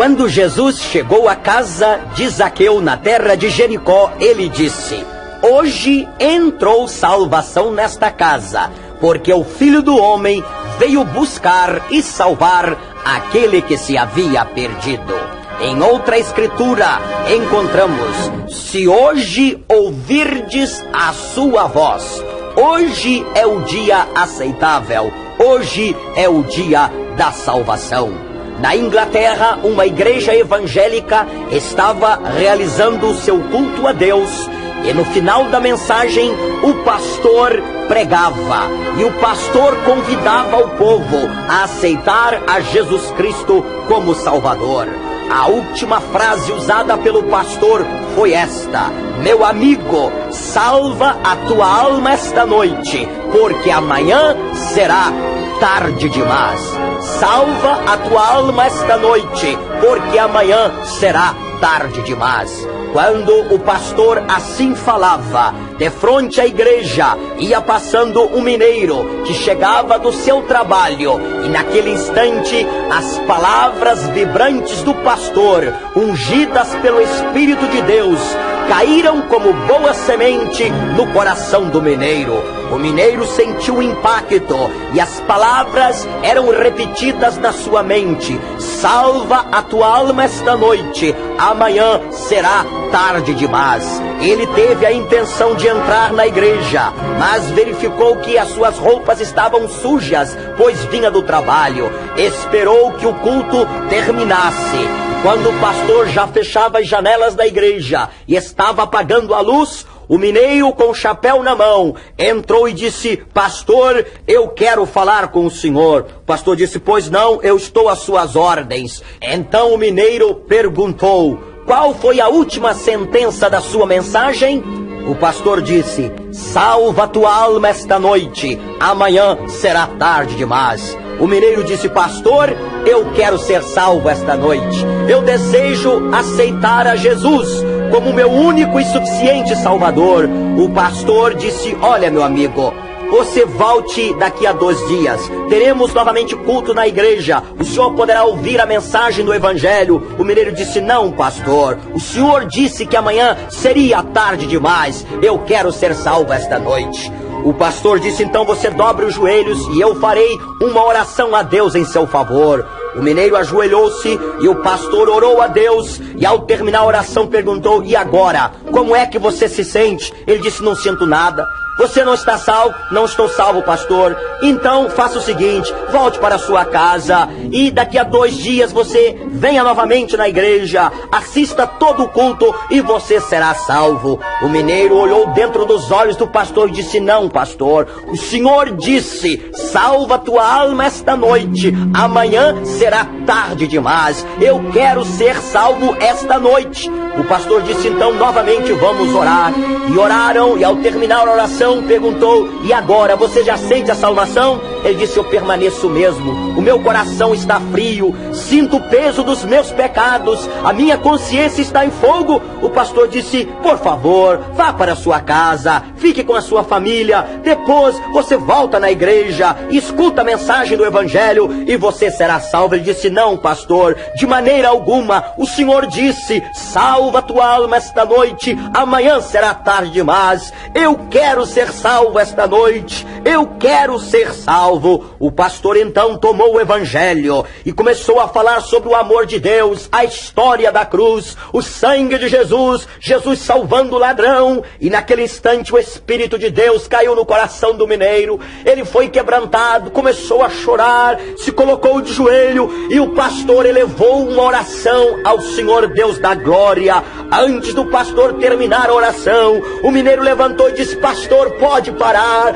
Quando Jesus chegou à casa de Zaqueu na terra de Jericó, ele disse: hoje entrou salvação nesta casa, porque o Filho do Homem veio buscar e salvar aquele que se havia perdido. Em outra escritura encontramos: se hoje ouvirdes a sua voz, hoje é o dia aceitável, hoje é o dia da salvação. Na Inglaterra, uma igreja evangélica estava realizando o seu culto a Deus, e no final da mensagem o pastor pregava, e o pastor convidava o povo a aceitar a Jesus Cristo como Salvador. A última frase usada pelo pastor foi esta: meu amigo, salva a tua alma esta noite, porque amanhã será tarde demais. Salva a tua alma esta noite, porque amanhã será tarde demais. Quando o pastor assim falava, de frente à igreja ia passando um mineiro que chegava do seu trabalho, e naquele instante as palavras vibrantes do pastor, ungidas pelo Espírito de Deus, caíram como boa semente no coração do mineiro. O mineiro sentiu o impacto e as palavras eram repetidas na sua mente: salva a tua alma esta noite, amanhã será tarde demais. Ele teve a intenção de entrar na igreja, mas verificou que as suas roupas estavam sujas, pois vinha do trabalho. Esperou que o culto terminasse. Quando o pastor já fechava as janelas da igreja e estava apagando a luz, o mineiro, com o chapéu na mão, entrou e disse: pastor, eu quero falar com o senhor. O pastor disse: pois não, eu estou às suas ordens. Então o mineiro perguntou: qual foi a última sentença da sua mensagem? O pastor disse: salva tua alma esta noite, amanhã será tarde demais. O mineiro disse: pastor, eu quero ser salvo esta noite. Eu desejo aceitar a Jesus como meu único e suficiente Salvador. O pastor disse: olha, meu amigo, você volte daqui a 2 dias. Teremos novamente culto na igreja. O senhor poderá ouvir a mensagem do evangelho. O mineiro disse: não, pastor, o senhor disse que amanhã seria tarde demais. Eu quero ser salvo esta noite. O pastor disse: então você dobre os joelhos e eu farei uma oração a Deus em seu favor. O mineiro ajoelhou-se e o pastor orou a Deus, e ao terminar a oração perguntou: e agora, como é que você se sente? Ele disse: não sinto nada. Você não está salvo? Não estou salvo, pastor. Então faça o seguinte: volte para a sua casa e daqui a 2 dias você venha novamente na igreja, assista todo o culto e você será salvo. O mineiro olhou dentro dos olhos do pastor e disse: não, pastor, o senhor disse: salva tua alma esta noite, amanhã será tarde demais. Eu quero ser salvo esta noite. O pastor disse: então novamente vamos orar. E oraram, e ao terminar a oração perguntou: e agora, você já sente a salvação? Ele disse: eu permaneço mesmo, o meu coração está frio, sinto o peso dos meus pecados, a minha consciência está em fogo. O pastor disse: por favor, vá para a sua casa, fique com a sua família, depois você volta na igreja, escuta a mensagem do evangelho e você será salvo. Ele disse: não, pastor, de maneira alguma. O senhor disse: salva tua alma esta noite, amanhã será tarde demais. Eu quero ser salvo esta noite, eu quero ser salvo. O pastor então tomou o evangelho e começou a falar sobre o amor de Deus, a história da cruz, o sangue de Jesus, Jesus salvando o ladrão. E naquele instante o Espírito de Deus caiu no coração do mineiro. Ele foi quebrantado, começou a chorar, se colocou de joelho e o pastor elevou uma oração ao Senhor Deus da glória. Antes do pastor terminar a oração, o mineiro levantou e disse: pastor, pode parar,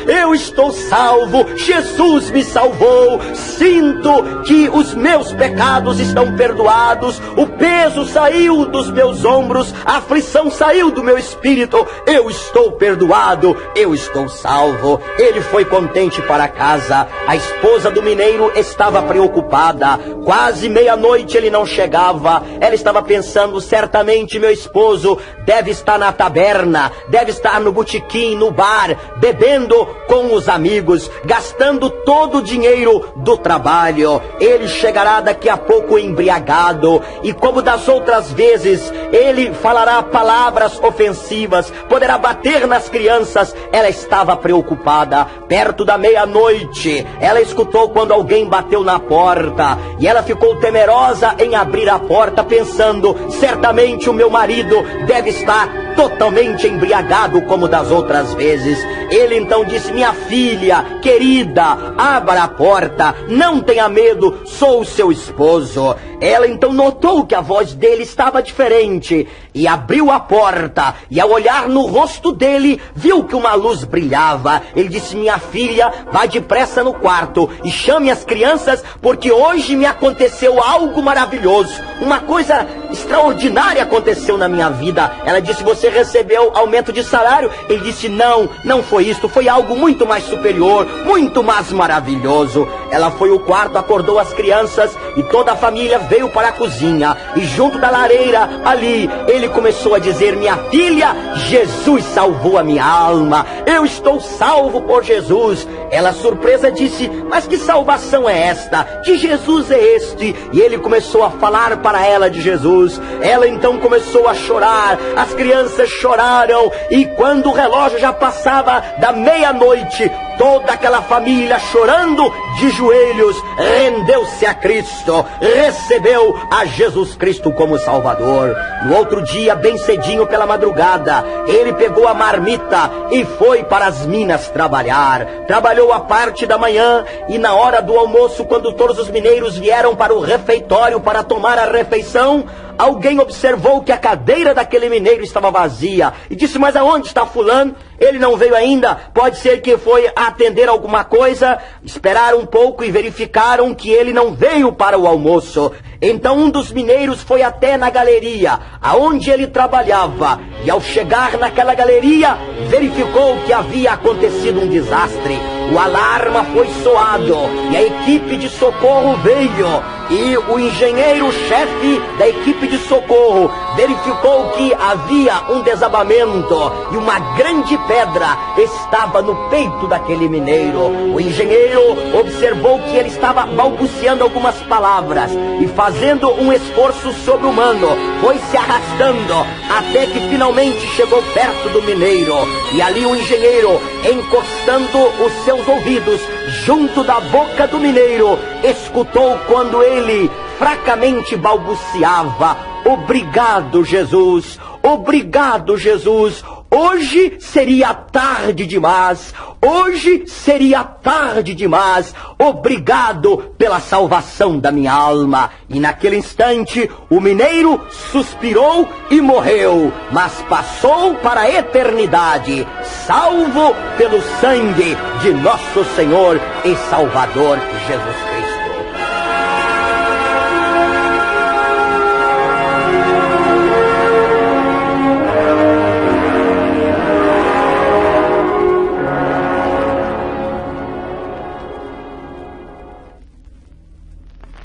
eu estou salvo, Jesus me salvou, sinto que os meus pecados estão perdoados, o peso saiu dos meus ombros, a aflição saiu do meu espírito, eu estou perdoado, eu estou salvo. Ele foi contente para casa. A esposa do mineiro estava preocupada, quase meia-noite ele não chegava. Ela estava pensando: pensando, certamente meu esposo deve estar na taberna, deve estar no botequim, no bar, bebendo com os amigos, gastando todo o dinheiro do trabalho. Ele chegará daqui a pouco embriagado, e como das outras vezes, ele falará palavras ofensivas, poderá bater nas crianças. Ela estava preocupada. Perto da meia-noite, ela escutou quando alguém bateu na porta, e ela ficou temerosa em abrir a porta, pensando, certamente o meu marido deve estar totalmente embriagado como das outras vezes. Ele então disse: minha filha querida, abra a porta, não tenha medo, sou o seu esposo. Ela então notou que a voz dele estava diferente e abriu a porta, e ao olhar no rosto dele, viu que uma luz brilhava. Ele disse: minha filha, vá depressa no quarto e chame as crianças, porque hoje me aconteceu algo maravilhoso, uma coisa extraordinária aconteceu na minha vida. Ela disse: você recebeu aumento de salário? Ele disse: não foi isto, foi algo muito mais superior, muito mais maravilhoso. Ela foi ao quarto, acordou as crianças, e toda a família veio para a cozinha, e junto da lareira ali, ele começou a dizer: minha filha, Jesus salvou a minha alma, eu estou salvo por Jesus. Ela, surpresa, disse: mas que salvação é esta? Que Jesus é este? E ele começou a falar para ela de Jesus. Ela então começou a chorar, as crianças choraram, e quando o relógio já passava da meia-noite, toda aquela família, chorando de joelhos, rendeu-se a Cristo, recebeu a Jesus Cristo como Salvador. No outro dia, bem cedinho pela madrugada, ele pegou a marmita e foi para as minas trabalhar. Trabalhou a parte da manhã, e na hora do almoço, quando todos os mineiros vieram para o refeitório para tomar a refeição, alguém observou que a cadeira daquele mineiro estava vazia e disse: mas aonde está fulano? Ele não veio ainda? Pode ser que foi atender alguma coisa. Esperaram um pouco e verificaram que ele não veio para o almoço. Então um dos mineiros foi até na galeria aonde ele trabalhava, e ao chegar naquela galeria, verificou que havia acontecido um desastre. O alarme foi soado e a equipe de socorro veio, e o engenheiro-chefe da equipe de socorro verificou que havia um desabamento e uma grande pedra estava no peito daquele mineiro. O engenheiro observou que ele estava balbuciando algumas palavras e fazendo um esforço sobre-humano, foi se arrastando até que finalmente chegou perto do mineiro. E ali o engenheiro, encostando os seus ouvidos junto da boca do mineiro, escutou quando ele fracamente balbuciava: obrigado, Jesus, obrigado, Jesus. Hoje seria tarde demais, hoje seria tarde demais, obrigado pela salvação da minha alma. E naquele instante o mineiro suspirou e morreu, mas passou para a eternidade, salvo pelo sangue de nosso Senhor e Salvador Jesus Cristo.